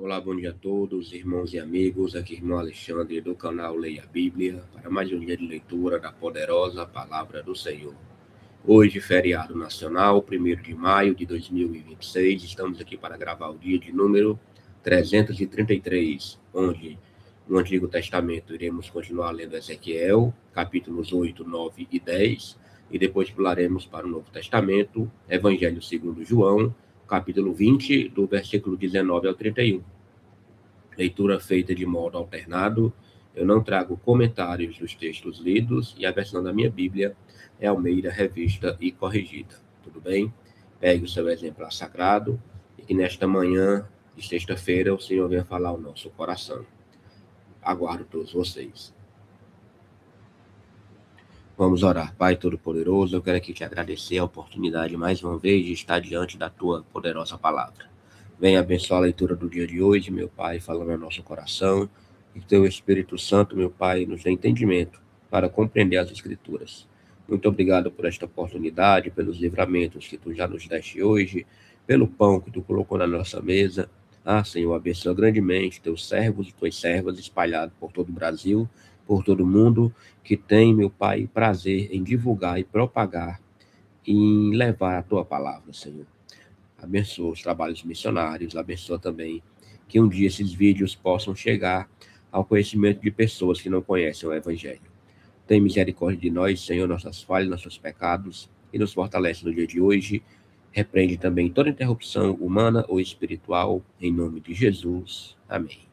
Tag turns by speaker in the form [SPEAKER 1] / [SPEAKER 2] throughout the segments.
[SPEAKER 1] Olá, bom dia a todos, irmãos e amigos. Aqui, irmão Alexandre, do canal Leia a Bíblia, para mais um dia de leitura da poderosa Palavra do Senhor. Hoje, feriado nacional, 1º de maio de 2026, estamos aqui para gravar o dia de número 333, onde no Antigo Testamento iremos continuar lendo Ezequiel, capítulos 8, 9 e 10, e depois pularemos para o Novo Testamento, Evangelho segundo João, capítulo 20, do versículo 19 ao 31. Leitura feita de modo alternado. Eu não trago comentários dos textos lidos e a versão da minha Bíblia é Almeida, revista e corrigida. Tudo bem? Pegue o seu exemplar sagrado e que nesta manhã de sexta-feira o Senhor venha falar ao nosso coração. Aguardo todos vocês. Vamos orar. Pai Todo-Poderoso, eu quero aqui te agradecer a oportunidade mais uma vez de estar diante da tua poderosa palavra. Venha abençoar a leitura do dia de hoje, meu Pai, falando ao nosso coração, e que teu Espírito Santo, meu Pai, nos dê entendimento para compreender as Escrituras. Muito obrigado por esta oportunidade, pelos livramentos que tu já nos deste hoje, pelo pão que tu colocou na nossa mesa. Senhor, abençoa grandemente teus servos e tuas servas espalhados por todo o Brasil, por todo o mundo, que tem, meu Pai, prazer em divulgar e propagar e em levar a tua palavra, Senhor. Abençoa os trabalhos missionários, abençoa também que um dia esses vídeos possam chegar ao conhecimento de pessoas que não conhecem o Evangelho. Tem misericórdia de nós, Senhor, nossas falhas, nossos pecados, e nos fortalece no dia de hoje. Repreende também toda interrupção humana ou espiritual, em nome de Jesus. Amém.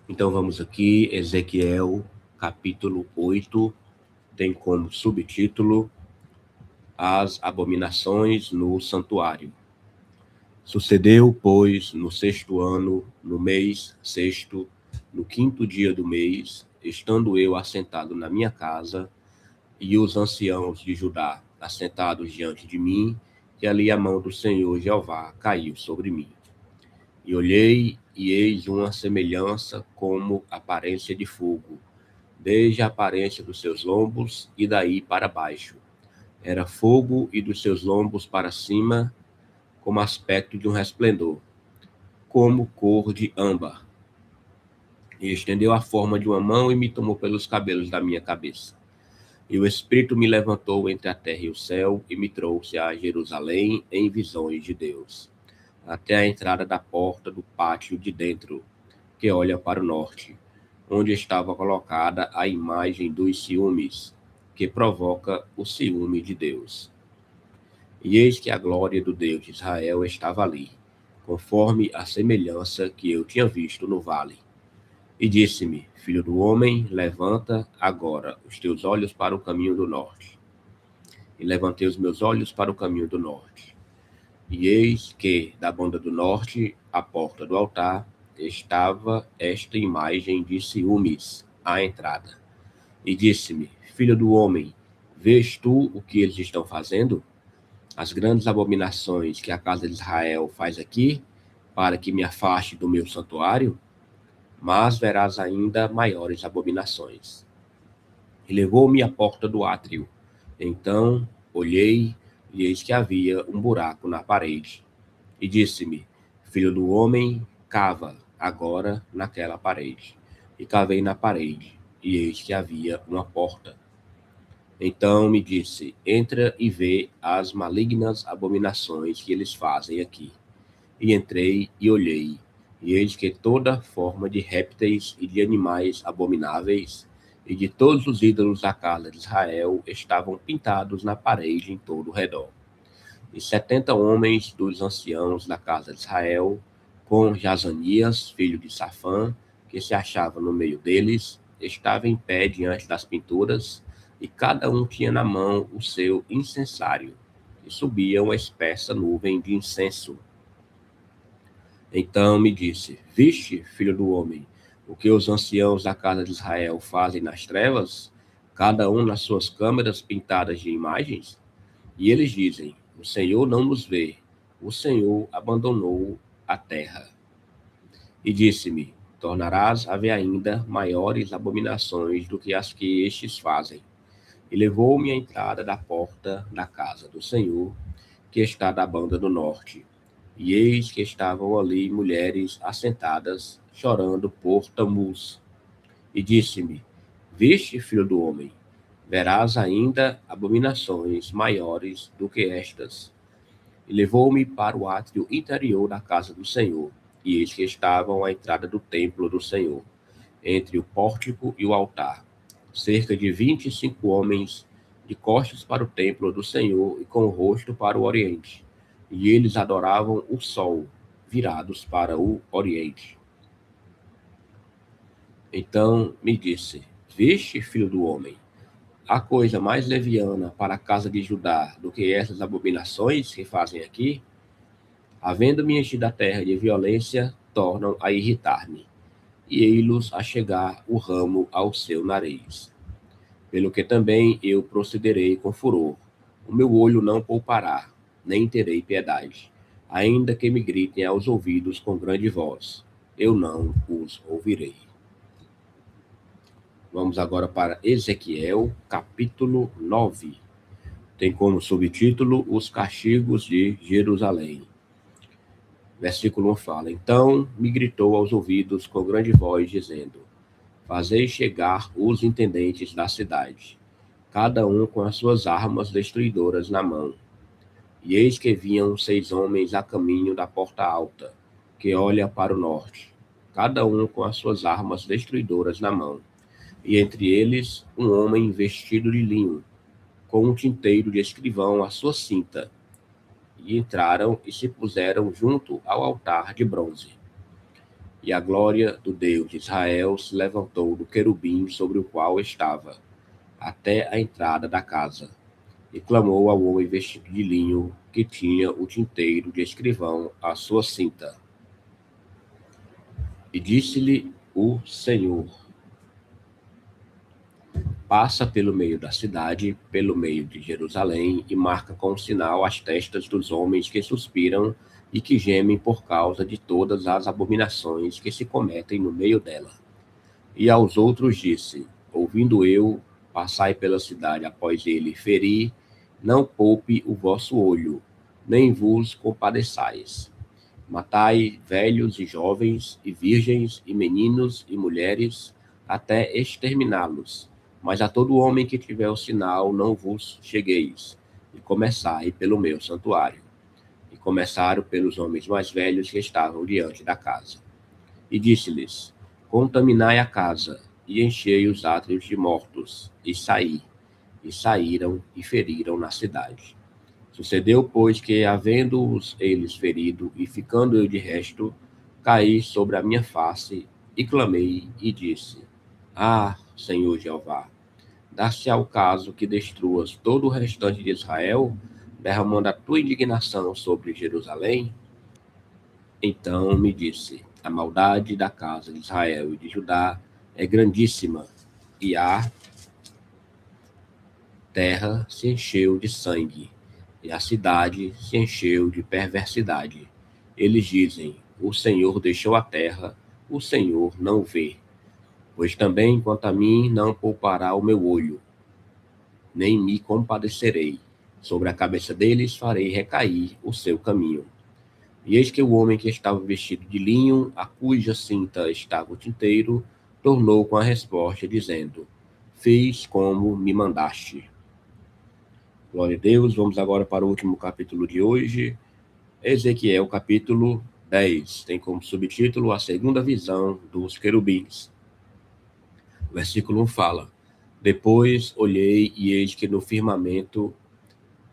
[SPEAKER 1] Então vamos aqui, Ezequiel, capítulo 8, tem como subtítulo As abominações no santuário. Sucedeu, pois, no 6º ano, no mês 6º, no 5º dia do mês, estando eu assentado na minha casa, e os anciãos de Judá assentados diante de mim, que ali a mão do Senhor Jeová caiu sobre mim. E olhei, e eis uma semelhança como aparência de fogo, desde a aparência dos seus lombos e daí para baixo. Era fogo, e dos seus lombos para cima, como aspecto de um resplendor, como cor de âmbar. E estendeu a forma de uma mão e me tomou pelos cabelos da minha cabeça. E o Espírito me levantou entre a terra e o céu e me trouxe a Jerusalém em visões de Deus, até a entrada da porta do pátio de dentro, que olha para o norte, onde estava colocada a imagem dos ciúmes, que provoca o ciúme de Deus. E eis que a glória do Deus de Israel estava ali, conforme a semelhança que eu tinha visto no vale. E disse-me: Filho do homem, levanta agora os teus olhos para o caminho do norte. E levantei os meus olhos para o caminho do norte. E eis que, da banda do norte, à porta do altar, estava esta imagem de ciúmes à entrada. E disse-me: Filho do homem, vês tu o que eles estão fazendo? As grandes abominações que a casa de Israel faz aqui, para que me afaste do meu santuário? Mas verás ainda maiores abominações. E levou-me à porta do átrio. Então olhei, e eis que havia um buraco na parede. E disse-me: Filho do homem, cava agora naquela parede. E cavei na parede, e eis que havia uma porta. Então me disse: Entra e vê as malignas abominações que eles fazem aqui. E entrei e olhei, e eis que toda forma de répteis e de animais abomináveis, e de todos os ídolos da casa de Israel, estavam pintados na parede em todo o redor. E 70 homens dos anciãos da casa de Israel, com Jazanias, filho de Safã, que se achava no meio deles, estavam em pé diante das pinturas, e cada um tinha na mão o seu incensário, e subia uma espessa nuvem de incenso. Então me disse: Viste, filho do homem, o que os anciãos da casa de Israel fazem nas trevas, cada um nas suas câmeras pintadas de imagens? E eles dizem: O Senhor não nos vê, o Senhor abandonou a terra. E disse-me: Tornarás a ver ainda maiores abominações do que as que estes fazem. E levou-me à entrada da porta da casa do Senhor, que está da banda do norte. E eis que estavam ali mulheres assentadas, chorando por Tamuz. E disse-me: Viste, filho do homem, verás ainda abominações maiores do que estas. E levou-me para o átrio interior da casa do Senhor, e eis que estavam à entrada do templo do Senhor, entre o pórtico e o altar, cerca de 25 homens, de costas para o templo do Senhor e com o rosto para o oriente. E eles adoravam o sol, virados para o oriente. Então me disse: Viste, filho do homem, há coisa mais leviana para a casa de Judá do que essas abominações que fazem aqui? Havendo-me enchido a terra de violência, tornam a irritar-me, e ei-los a chegar o ramo ao seu nariz. Pelo que também eu procederei com furor. O meu olho não poupará, nem terei piedade, ainda que me gritem aos ouvidos com grande voz. Eu não os ouvirei. Vamos agora para Ezequiel, capítulo 9. Tem como subtítulo Os Castigos de Jerusalém. Versículo 1 fala: Então me gritou aos ouvidos com grande voz, dizendo: Fazei chegar os intendentes da cidade, cada um com as suas armas destruidoras na mão. E eis que vinham 6 homens a caminho da porta alta, que olha para o norte, cada um com as suas armas destruidoras na mão. E entre eles um homem vestido de linho, com um tinteiro de escrivão à sua cinta. E entraram e se puseram junto ao altar de bronze. E a glória do Deus de Israel se levantou do querubim sobre o qual estava, até a entrada da casa, e clamou ao homem vestido de linho, que tinha o tinteiro de escrivão à sua cinta. E disse-lhe o Senhor: Passa pelo meio da cidade, pelo meio de Jerusalém, e marca com sinal as testas dos homens que suspiram e que gemem por causa de todas as abominações que se cometem no meio dela. E aos outros disse: Ouvindo eu, passai pela cidade após ele ferir, não poupe o vosso olho, nem vos compadeçais. Matai velhos e jovens, e virgens, e meninos e mulheres, até exterminá-los. Mas a todo homem que tiver o sinal, não vos chegueis, e começai pelo meu santuário. E começaram pelos homens mais velhos que estavam diante da casa. E disse-lhes: Contaminai a casa, e enchei os átrios de mortos, e saí. E saíram e feriram na cidade. Sucedeu, pois, que, havendo-os eles ferido, e ficando eu de resto, caí sobre a minha face, e clamei, e disse: Ah, Senhor Jeová, dá-se ao caso que destruas todo o restante de Israel, derramando a tua indignação sobre Jerusalém? Então me disse: A maldade da casa de Israel e de Judá é grandíssima, e a terra se encheu de sangue, e a cidade se encheu de perversidade. Eles dizem: O Senhor deixou a terra, o Senhor não vê. Pois também, quanto a mim, não poupará o meu olho, nem me compadecerei. Sobre a cabeça deles farei recair o seu caminho. E eis que o homem que estava vestido de linho, a cuja cinta estava o tinteiro, tornou com a resposta, dizendo: Fiz como me mandaste. Glória a Deus. Vamos agora para o último capítulo de hoje, Ezequiel capítulo 10. Tem como subtítulo A Segunda Visão dos Querubins. O versículo 1 fala: Depois olhei, e eis que no firmamento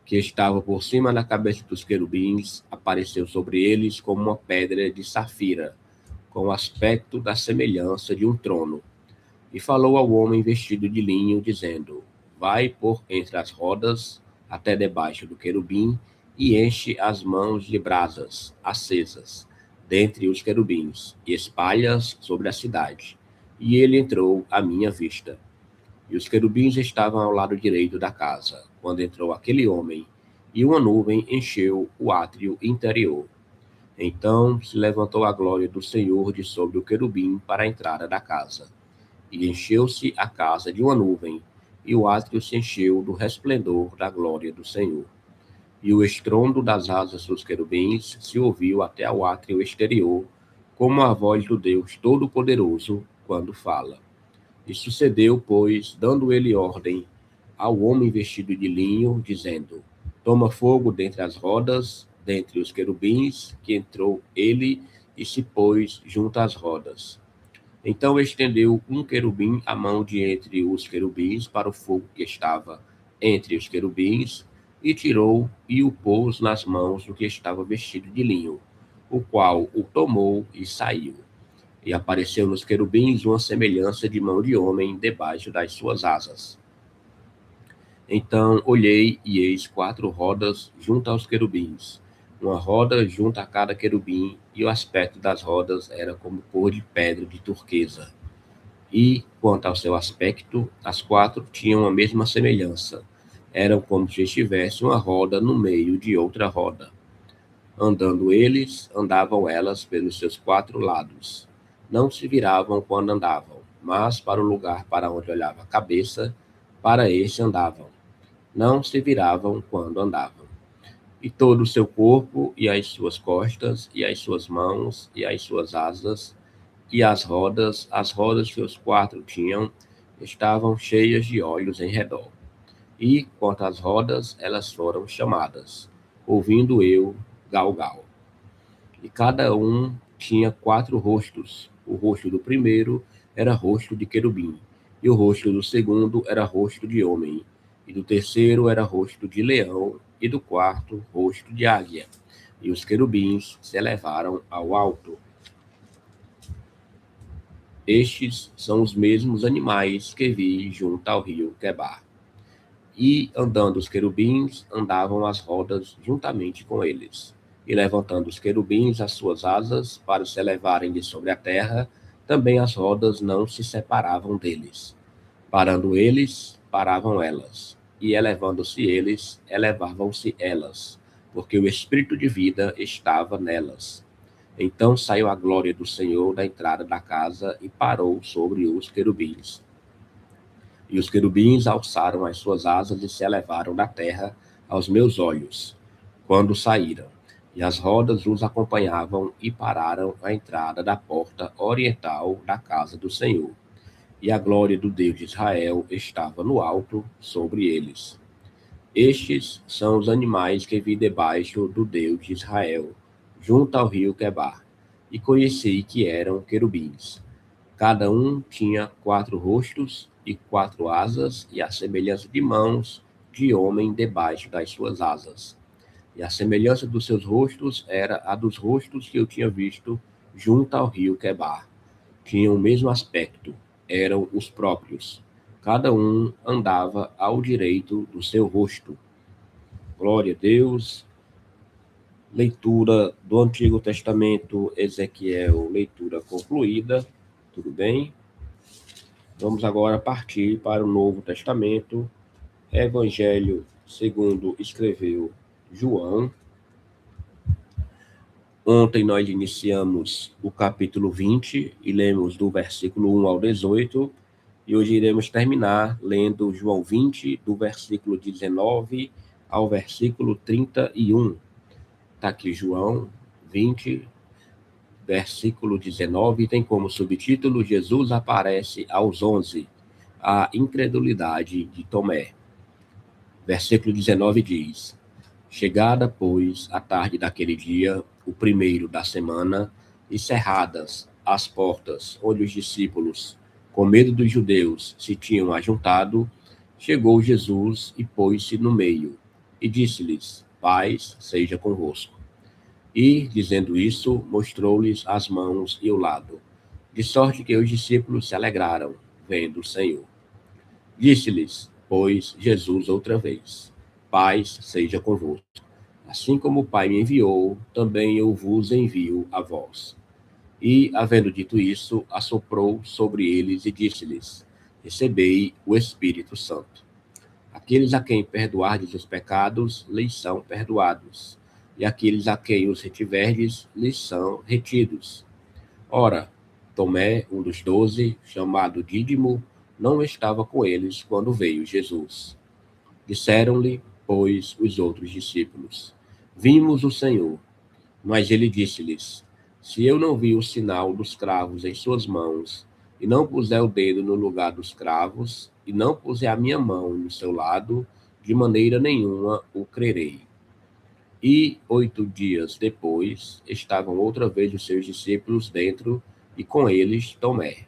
[SPEAKER 1] que estava por cima da cabeça dos querubins apareceu sobre eles como uma pedra de safira, com o aspecto da semelhança de um trono. E falou ao homem vestido de linho, dizendo: Vai por entre as rodas até debaixo do querubim, e enche as mãos de brasas acesas dentre os querubins, e espalha-as sobre a cidade. E ele entrou à minha vista. E os querubins estavam ao lado direito da casa, quando entrou aquele homem, e uma nuvem encheu o átrio interior. Então se levantou a glória do Senhor de sobre o querubim para a entrada da casa. E encheu-se a casa de uma nuvem, e o átrio se encheu do resplendor da glória do Senhor. e o estrondo das asas dos querubins se ouviu até ao átrio exterior, como a voz do Deus Todo-Poderoso quando fala. E sucedeu, pois, dando ele ordem ao homem vestido de linho, dizendo: Toma fogo dentre as rodas, dentre os querubins, que entrou ele e se pôs junto às rodas. Então estendeu um querubim a mão de entre os querubins para o fogo que estava entre os querubins, e tirou e o pôs nas mãos do que estava vestido de linho, o qual o tomou e saiu. E apareceu nos querubins uma semelhança de mão de homem debaixo das suas asas. Então olhei, e eis 4 rodas junto aos querubins, uma roda junto a cada querubim, e o aspecto das rodas era como cor de pedra de turquesa. E, quanto ao seu aspecto, as 4 tinham a mesma semelhança. Eram como se estivesse uma roda no meio de outra roda. Andando eles, andavam elas pelos seus 4 lados. Não se viravam quando andavam, mas para o lugar para onde olhava a cabeça, para este andavam. Não se viravam quando andavam. E todo o seu corpo, e as suas costas, e as suas mãos, e as suas asas, e as rodas que os 4 tinham, estavam cheias de olhos em redor. E, quanto às rodas, elas foram chamadas, ouvindo eu, Galgal. E cada um tinha 4 rostos. O rosto do primeiro era rosto de querubim, e o rosto do segundo era rosto de homem, e do terceiro era rosto de leão, e do quarto, rosto de águia. E os querubins se elevaram ao alto. Estes são os mesmos animais que vi junto ao rio Quebar. E, andando os querubins, andavam as rodas juntamente com eles. E, levantando os querubins as suas asas para se elevarem de sobre a terra, também as rodas não se separavam deles. Parando eles, paravam elas. E, elevando-se eles, elevavam-se elas, porque o espírito de vida estava nelas. Então saiu a glória do Senhor da entrada da casa e parou sobre os querubins. E os querubins alçaram as suas asas e se elevaram da terra aos meus olhos, quando saíram. E as rodas os acompanhavam e pararam à entrada da porta oriental da casa do Senhor. E a glória do Deus de Israel estava no alto sobre eles. Estes são os animais que vi debaixo do Deus de Israel, junto ao rio Quebar, e conheci que eram querubins. Cada um tinha 4 rostos e 4 asas, e a semelhança de mãos de homem debaixo das suas asas. E a semelhança dos seus rostos era a dos rostos que eu tinha visto junto ao rio Quebar. Tinham o mesmo aspecto, eram os próprios. Cada um andava ao direito do seu rosto. Glória a Deus. Leitura do Antigo Testamento, Ezequiel, leitura concluída. Tudo bem? Vamos agora partir para o Novo Testamento, Evangelho segundo escreveu João. Ontem nós iniciamos o capítulo 20 e lemos do versículo 1 ao 18, e hoje iremos terminar lendo João 20, do versículo 19 ao versículo 31. Está aqui João 20, versículo 19, tem como subtítulo: Jesus aparece aos 11, a incredulidade de Tomé. Versículo 19 diz: Chegada, pois, a tarde daquele dia, o primeiro da semana, e cerradas as portas onde os discípulos, com medo dos judeus, se tinham ajuntado, chegou Jesus e pôs-se no meio, e disse-lhes: Paz seja convosco. E, dizendo isso, mostrou-lhes as mãos e o lado, de sorte que os discípulos se alegraram, vendo o Senhor. Disse-lhes, pois, Jesus outra vez: Paz seja convosco. Assim como o Pai me enviou, também eu vos envio a vós. E, havendo dito isso, assoprou sobre eles e disse-lhes: Recebei o Espírito Santo. Aqueles a quem perdoardes os pecados, lhes são perdoados, e aqueles a quem os retiverdes, lhes são retidos. Ora, Tomé, um dos 12, chamado Dídimo, não estava com eles quando veio Jesus. Disseram-lhe: pois, os outros discípulos: Vimos o Senhor. Mas ele disse-lhes: Se eu não vi o sinal dos cravos em suas mãos, e não puser o dedo no lugar dos cravos, e não puser a minha mão no seu lado, de maneira nenhuma o crerei. E 8 dias depois, estavam outra vez os seus discípulos dentro, e com eles Tomé.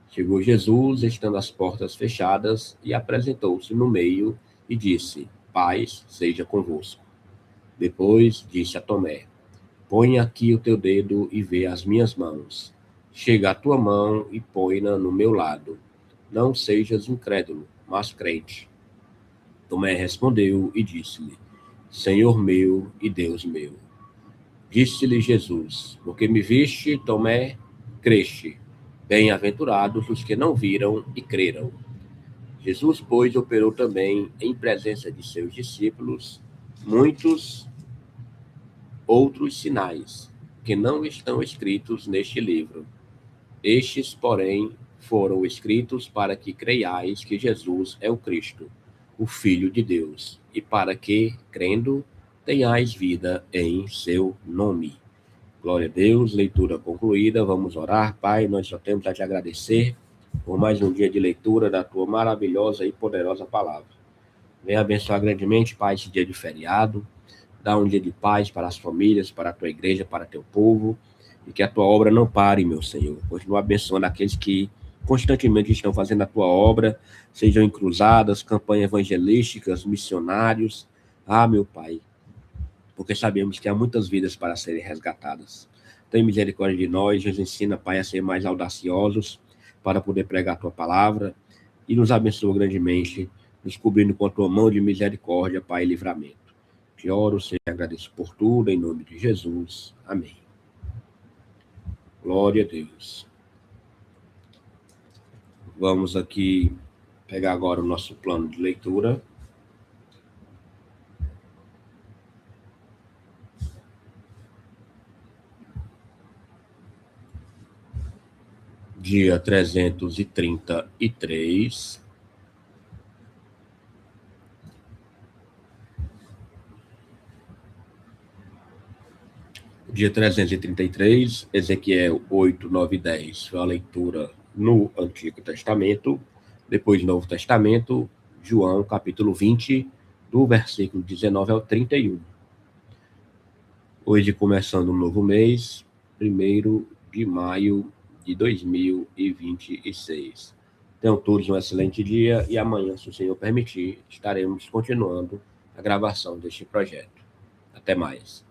[SPEAKER 1] Chegou Jesus, estando as portas fechadas, e apresentou-se no meio, e disse: Paz seja convosco. Depois disse a Tomé: Põe aqui o teu dedo e vê as minhas mãos. Chega a tua mão e põe-na no meu lado. Não sejas incrédulo, mas crente. Tomé respondeu e disse-lhe: Senhor meu e Deus meu. Disse-lhe Jesus: Porque me viste, Tomé, creste. Bem-aventurados os que não viram e creram. Jesus, pois, operou também, em presença de seus discípulos, muitos outros sinais, que não estão escritos neste livro. Estes, porém, foram escritos para que creiais que Jesus é o Cristo, o Filho de Deus, e para que, crendo, tenhais vida em seu nome. Glória a Deus, leitura concluída. Vamos orar. Pai, nós só temos a te agradecer por mais um dia de leitura da tua maravilhosa e poderosa palavra. Venha abençoar grandemente, Pai, esse dia de feriado. Dá um dia de paz para as famílias, para a tua igreja, para teu povo, e que a tua obra não pare, meu Senhor. Continua abençoando aqueles que constantemente estão fazendo a tua obra, sejam em cruzadas, campanhas evangelísticas, missionários. Meu Pai, porque sabemos que há muitas vidas para serem resgatadas. Tem misericórdia de nós, nos ensina, Pai, a ser mais audaciosos para poder pregar a tua palavra, e nos abençoa grandemente, nos cobrindo com a tua mão de misericórdia, Pai, e livramento. Te oro, Senhor, e agradeço por tudo, em nome de Jesus. Amém. Glória a Deus. Vamos aqui pegar agora o nosso plano de leitura. Dia 333. Dia 333, Ezequiel 8, 9 e 10, foi a leitura no Antigo Testamento. Depois, Novo Testamento, João, capítulo 20, do versículo 19 ao 31. Hoje, começando um novo mês, 1º de maio de 2026. Tenham todos um excelente dia e amanhã, se o Senhor permitir, estaremos continuando a gravação deste projeto. Até mais.